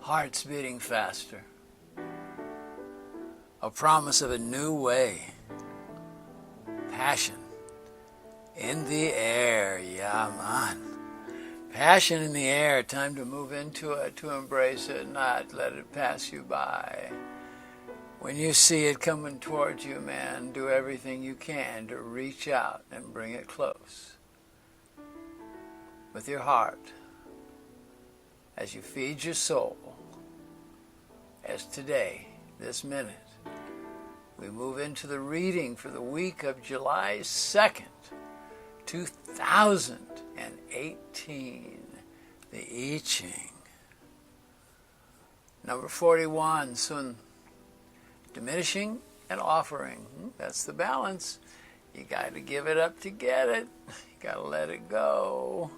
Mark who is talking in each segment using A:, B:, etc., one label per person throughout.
A: hearts beating faster, a promise of a new way, passion in the air, yeah man. Passion in the air, time to move into it, to embrace it, not let it pass you by. When you see it coming towards you, man, do everything you can to reach out and bring it close. With your heart, as you feed your soul, as today, this minute, we move into the reading for the week of July 2nd, 2018, the I Ching. Number 41, soon diminishing and offering. That's the balance. You got to give it up to get it. You got to let it go.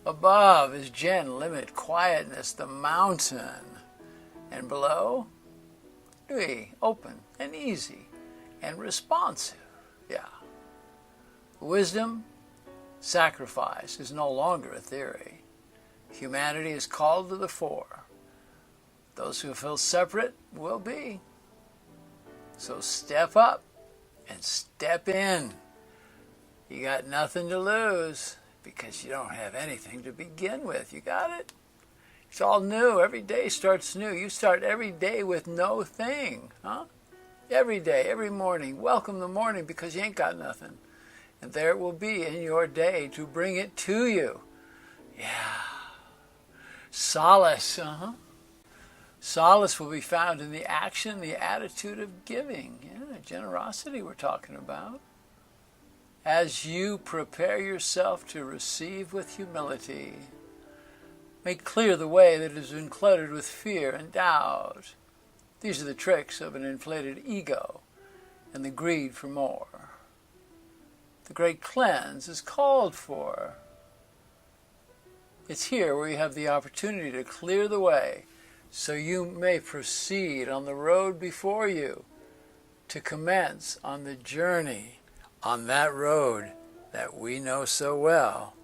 A: Above is Jen, limit, quietness, the mountain. And below, Dui, open and easy and responsive. Yeah. Wisdom, sacrifice is no longer a theory. Humanity is called to the fore. Those who feel separate will be. So step up and step in. You got nothing to lose because you don't have anything to begin with. You got it? It's all new. Every day starts new. You start every day with no thing, huh? Every day, every morning. Welcome the morning because you ain't got nothing. And there it will be in your day to bring it to you. Yeah. Solace, Solace will be found in the action, the attitude of giving. Yeah, generosity we're talking about. As you prepare yourself to receive with humility, make clear the way that has been cluttered with fear and doubt. These are the tricks of an inflated ego and the greed for more. The great cleanse is called for. It's here where you have the opportunity to clear the way so you may proceed on the road before you to commence on the journey on that road that we know so well,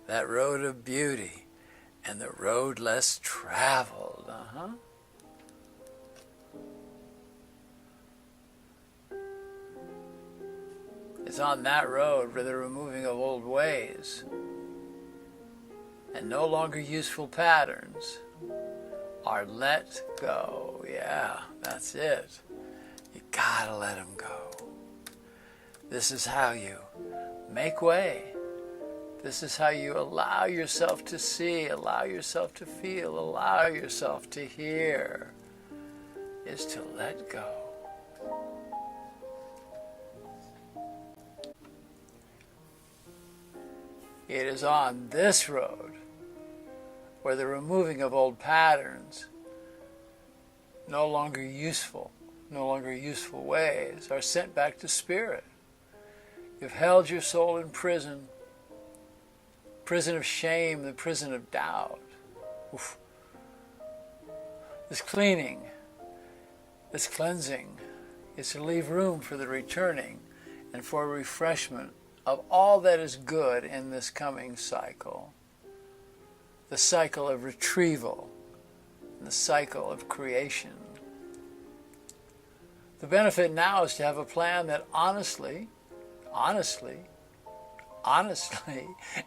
A: that road of beauty and the road less traveled. It's on that road where the removing of old ways and no longer useful patterns are let go. Yeah, that's it. You gotta let them go. This is how you make way. This is how you allow yourself to see, allow yourself to feel, allow yourself to hear, is to let go. It is on this road where the removing of old patterns, no longer useful ways, are sent back to spirit. You've held your soul in prison of shame, the prison of doubt. Oof. This cleaning, this cleansing is to leave room for the returning and for refreshment of all that is good in this coming cycle. The cycle of retrieval, and the cycle of creation. The benefit now is to have a plan that honestly,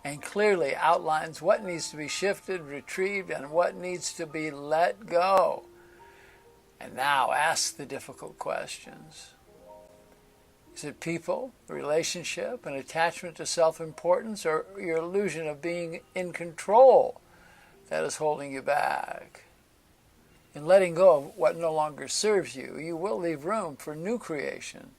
A: and clearly outlines what needs to be shifted, retrieved, and what needs to be let go. And now ask the difficult questions. Is it people, relationship, and attachment to self-importance, or your illusion of being in control that is holding you back? In letting go of what no longer serves you, you will leave room for new creation,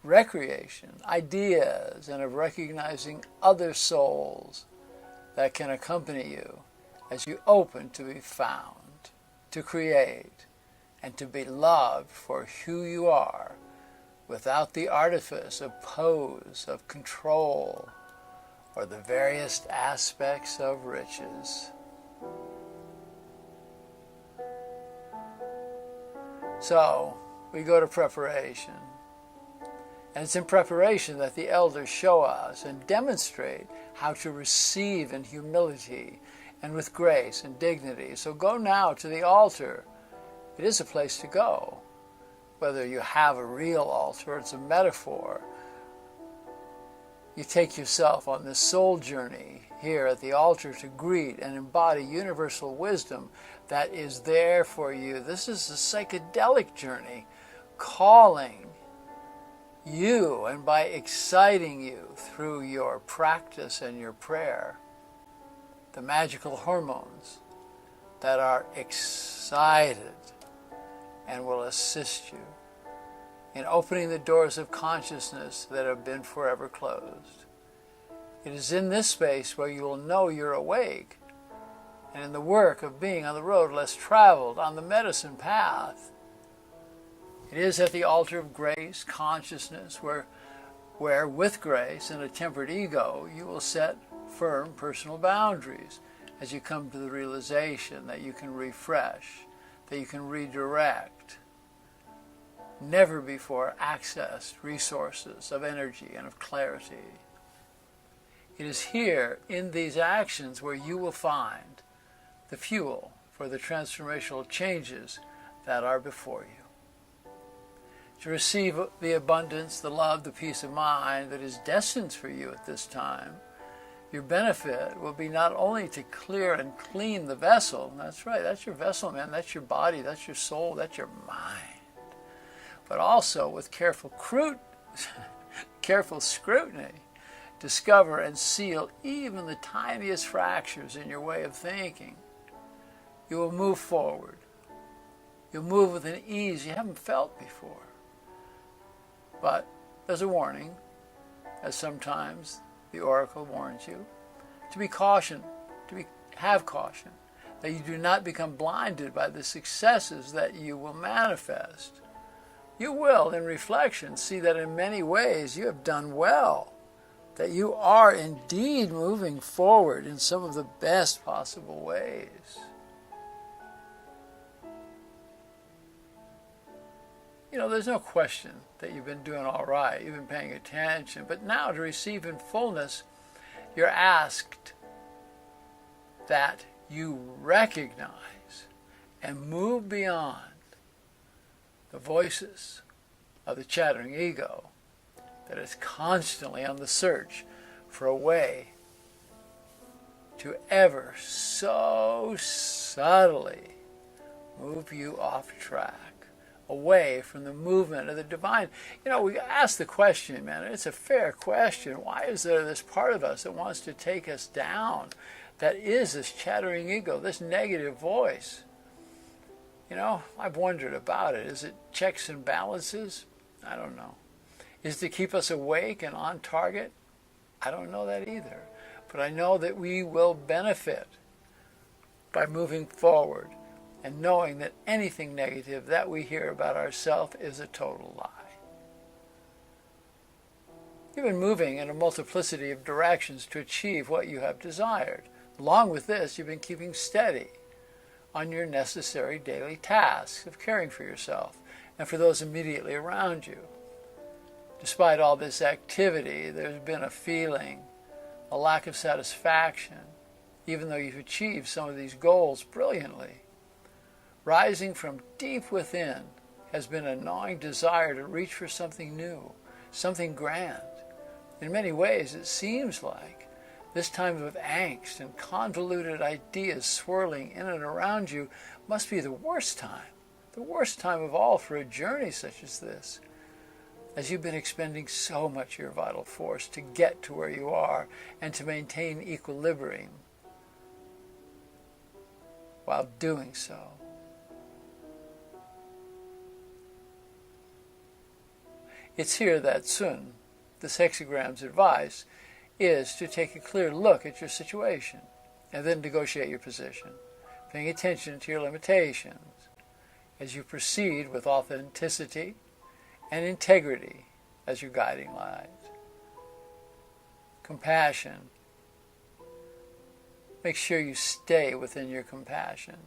A: recreation, ideas, and of recognizing other souls that can accompany you as you open to be found, to create, and to be loved for who you are, without the artifice of pose, of control, or the various aspects of riches. So, we go to preparation. And it's in preparation that the elders show us and demonstrate how to receive in humility and with grace and dignity. So go now to the altar. It is a place to go. Whether you have a real altar or it's a metaphor, you take yourself on this soul journey here at the altar to greet and embody universal wisdom that is there for you. This is a psychedelic journey calling you, and by exciting you through your practice and your prayer, the magical hormones that are excited and will assist you in opening the doors of consciousness that have been forever closed. It is in this space where you will know you're awake, and in the work of being on the road less traveled, on the medicine path. It is at the altar of grace, consciousness, where with grace and a tempered ego, you will set firm personal boundaries as you come to the realization that you can refresh, that you can redirect never before accessed resources of energy and of clarity. It is here in these actions where you will find the fuel for the transformational changes that are before you. To receive the abundance, the love, the peace of mind that is destined for you at this time, your benefit will be not only to clear and clean the vessel. That's right, that's your vessel, man. That's your body, that's your soul, that's your mind. But also with careful scrutiny, discover and seal even the tiniest fractures in your way of thinking. You will move forward. You'll move with an ease you haven't felt before. But there's a warning, as sometimes the oracle warns you, to be cautioned, have caution, that you do not become blinded by the successes that you will manifest. You will, in reflection, see that in many ways you have done well, that you are indeed moving forward in some of the best possible ways. You know, there's no question that you've been doing all right. You've been paying attention. But now to receive in fullness, you're asked that you recognize and move beyond the voices of the chattering ego that is constantly on the search for a way to ever so subtly move you off track, away from the movement of the divine. You know, we ask the question, man, it's a fair question. Why is there this part of us that wants to take us down, that is this chattering ego, this negative voice? You know, I've wondered about it. Is it checks and balances? I don't know. Is it to keep us awake and on target? I don't know that either. But I know that we will benefit by moving forward and knowing that anything negative that we hear about ourselves is a total lie. You've been moving in a multiplicity of directions to achieve what you have desired. Along with this, you've been keeping steady on your necessary daily tasks of caring for yourself and for those immediately around you. Despite all this activity, there's been a feeling, a lack of satisfaction, even though you've achieved some of these goals brilliantly. Rising from deep within has been a gnawing desire to reach for something new, something grand. In many ways, it seems like this time of angst and convoluted ideas swirling in and around you must be the worst time of all for a journey such as this, as you've been expending so much of your vital force to get to where you are and to maintain equilibrium while doing so. It's here that Sun, this hexagram's advice, is to take a clear look at your situation and then negotiate your position, paying attention to your limitations as you proceed with authenticity and integrity as your guiding light. Compassion. Make sure you stay within your compassion,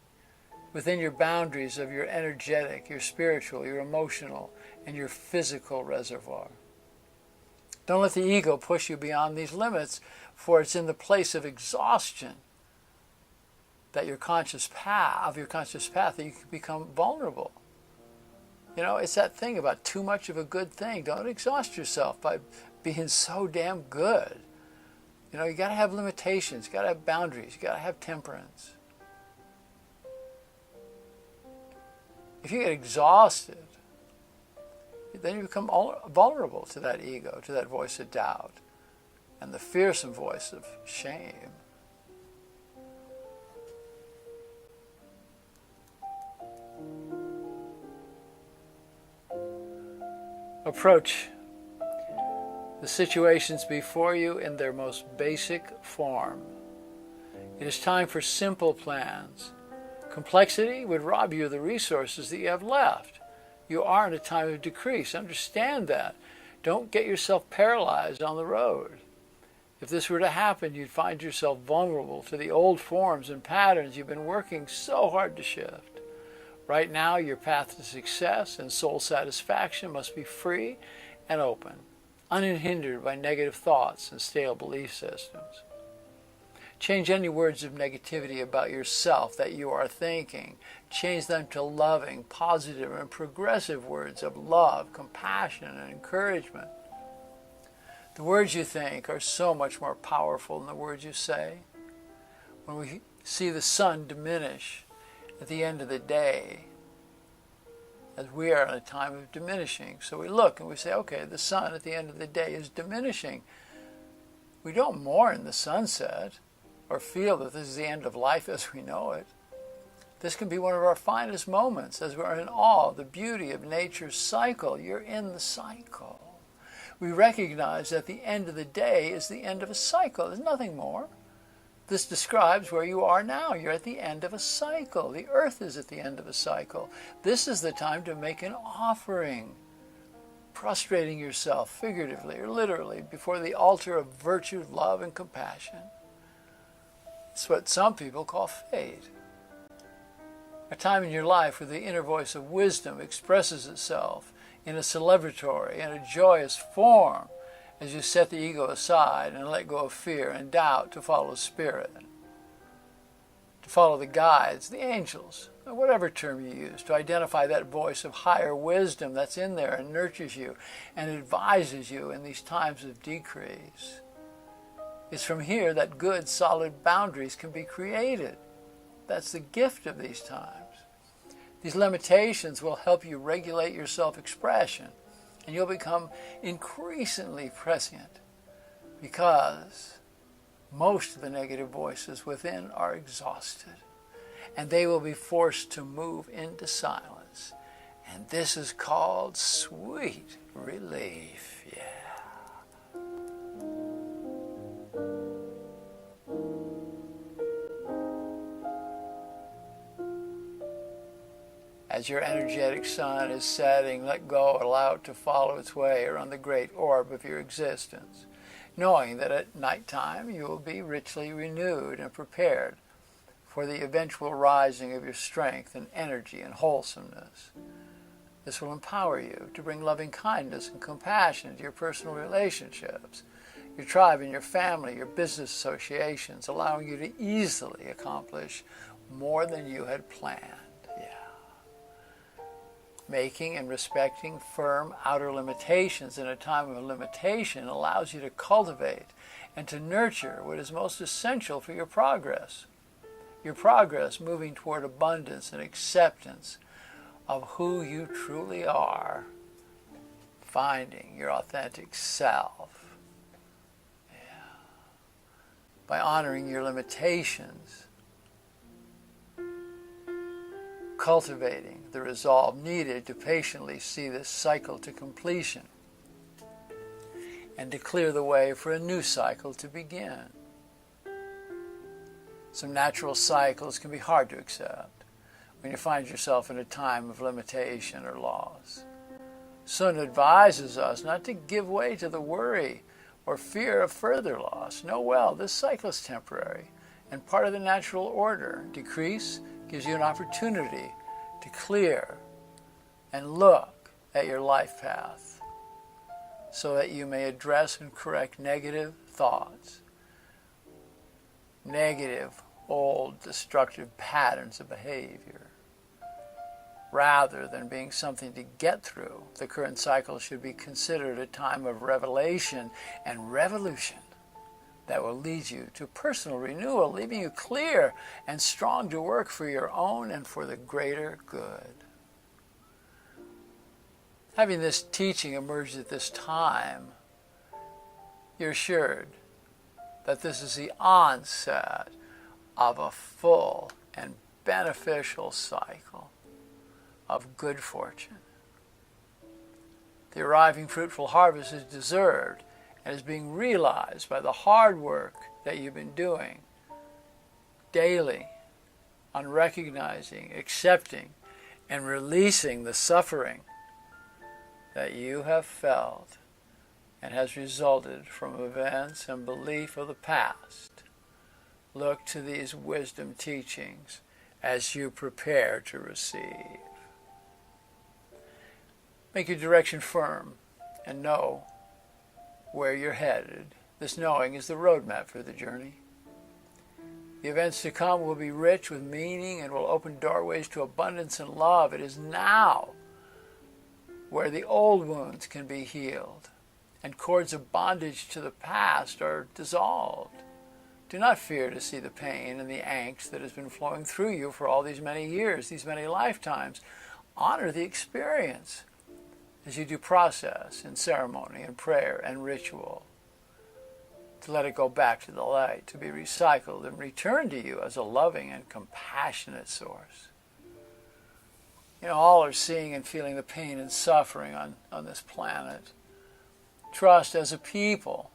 A: within your boundaries of your energetic, your spiritual, your emotional, and your physical reservoir. Don't let the ego push you beyond these limits, for it's in the place of exhaustion that your conscious path, that you can become vulnerable. You know, it's that thing about too much of a good thing. Don't exhaust yourself by being so damn good. You know, you got to have limitations. You got to have boundaries. You got to have temperance. If you get exhausted, then you become vulnerable to that ego, to that voice of doubt, and the fearsome voice of shame. Approach the situations before you in their most basic form. It is time for simple plans. Complexity would rob you of the resources that you have left. You are in a time of decrease. Understand that. Don't get yourself paralyzed on the road. If this were to happen, you'd find yourself vulnerable to the old forms and patterns you've been working so hard to shift. Right now, your path to success and soul satisfaction must be free and open, unhindered by negative thoughts and stale belief systems. Change any words of negativity about yourself that you are thinking. Change them to loving, positive, and progressive words of love, compassion, and encouragement. The words you think are so much more powerful than the words you say. When we see the sun diminish at the end of the day, as we are in a time of diminishing, so we look and we say, okay, the sun at the end of the day is diminishing. We don't mourn the sunset or feel that this is the end of life as we know it. This can be one of our finest moments as we're in awe of the beauty of nature's cycle. You're in the cycle. We recognize that the end of the day is the end of a cycle. There's nothing more. This describes where you are now. You're at the end of a cycle. The earth is at the end of a cycle. This is the time to make an offering, prostrating yourself figuratively or literally before the altar of virtue, love, and compassion. It's what some people call fate. A time in your life where the inner voice of wisdom expresses itself in a celebratory and a joyous form as you set the ego aside and let go of fear and doubt to follow spirit, to follow the guides, the angels, or whatever term you use, to identify that voice of higher wisdom that's in there and nurtures you and advises you in these times of decrease. It's from here that good, solid boundaries can be created. That's the gift of these times. These limitations will help you regulate your self-expression, and you'll become increasingly prescient because most of the negative voices within are exhausted, and they will be forced to move into silence. And this is called sweet relief. Yeah. As your energetic sun is setting, let go, allow it to follow its way around the great orb of your existence, knowing that at nighttime you will be richly renewed and prepared for the eventual rising of your strength and energy and wholesomeness. This will empower you to bring loving kindness and compassion to your personal relationships, your tribe and your family, your business associations, allowing you to easily accomplish more than you had planned. Making and respecting firm outer limitations in a time of limitation allows you to cultivate and to nurture what is most essential for your progress. Your progress moving toward abundance and acceptance of who you truly are, finding your authentic self. Yeah. By honoring your limitations, cultivating the resolve needed to patiently see this cycle to completion and to clear the way for a new cycle to begin. Some natural cycles can be hard to accept when you find yourself in a time of limitation or loss. Sun advises us not to give way to the worry or fear of further loss. Know well, this cycle is temporary and part of the natural order. Decrease gives you an opportunity to clear and look at your life path so that you may address and correct negative thoughts, negative old destructive patterns of behavior. Rather than being something to get through, the current cycle should be considered a time of revelation and revolution that will lead you to personal renewal, leaving you clear and strong to work for your own and for the greater good. Having this teaching emerge at this time, you're assured that this is the onset of a full and beneficial cycle of good fortune. The arriving fruitful harvest is deserved and is being realized by the hard work that you've been doing daily on recognizing, accepting, and releasing the suffering that you have felt and has resulted from events and belief of the past. Look to these wisdom teachings as you prepare to receive. Make your direction firm and know where you're headed. This knowing is the roadmap for the journey. The events to come will be rich with meaning and will open doorways to abundance and love. It is now where the old wounds can be healed and cords of bondage to the past are dissolved. Do not fear to see the pain and the angst that has been flowing through you for all these many years, these many lifetimes. Honor the experience as you do process and ceremony and prayer and ritual to let it go back to the light, to be recycled and returned to you as a loving and compassionate source. You know, all are seeing and feeling the pain and suffering on this planet. Trust as a people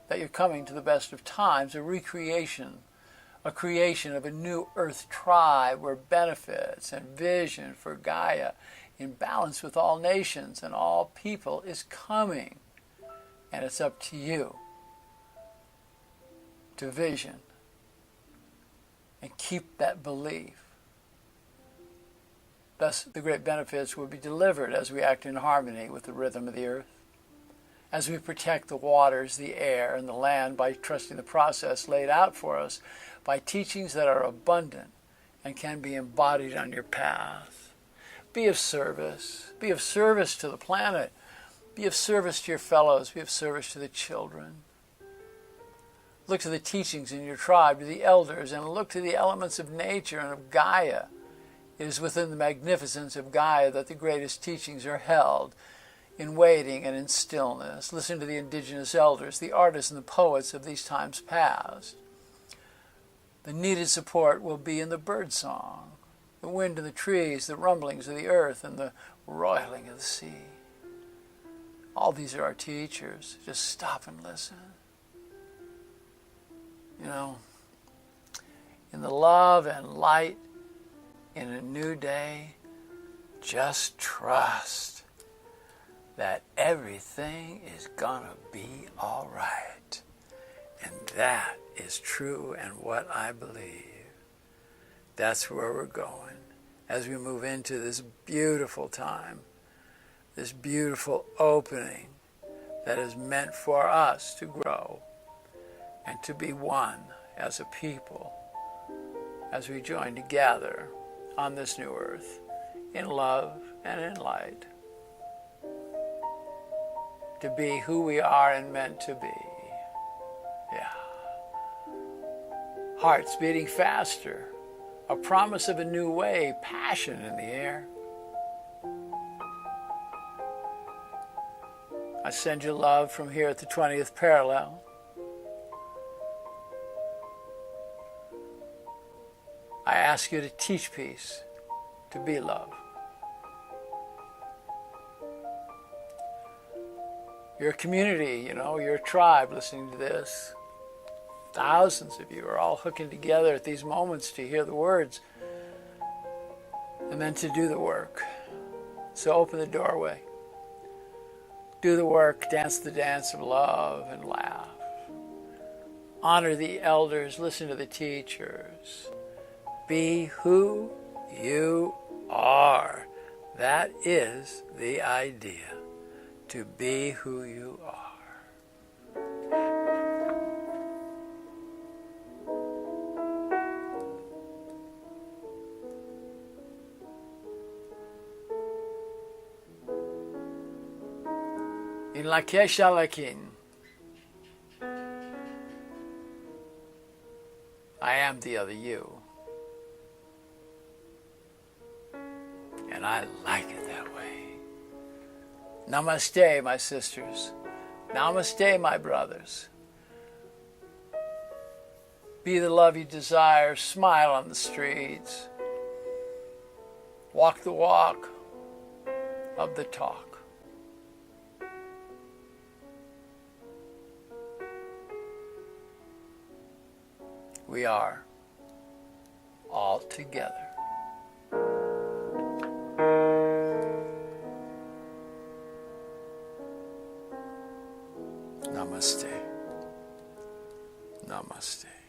A: that you're coming to the best of times, a recreation, a creation of a new earth tribe where benefits and vision for Gaia in balance with all nations and all people is coming. And it's up to you to vision and keep that belief. Thus, the great benefits will be delivered as we act in harmony with the rhythm of the earth, as we protect the waters, the air, and the land by trusting the process laid out for us by teachings that are abundant and can be embodied on your path. Be of service. Be of service to the planet. Be of service to your fellows. Be of service to the children. Look to the teachings in your tribe, to the elders, and look to the elements of nature and of Gaia. It is within the magnificence of Gaia that the greatest teachings are held, in waiting and in stillness. Listen to the indigenous elders, the artists and the poets of these times past. The needed support will be in the bird song, the wind in the trees, the rumblings of the earth, and the roiling of the sea. All these are our teachers. Just stop and listen. You know, in the love and light in a new day, just trust that everything is gonna be all right. And that is true and what I believe. That's where we're going as we move into this beautiful time, this beautiful opening that is meant for us to grow and to be one as a people as we join together on this new earth in love and in light, to be who we are and meant to be. Yeah. Hearts beating faster, a promise of a new way, passion in the air. I send you love from here at the 20th parallel. I ask you to teach peace, to be love. You're a community, you know, you're a tribe listening to this. Thousands of you are all hooking together at these moments to hear the words and then to do the work. So open the doorway. Do the work, dance the dance of love and laugh. Honor the elders, listen to the teachers. Be who you are. That is the idea, to be who you are. lakesh alakin. I am the other you. And I like it that way. Namaste, my sisters. Namaste, my brothers. Be the love you desire. Smile on the streets. Walk the walk of the talk. We are all together. Namaste. Namaste.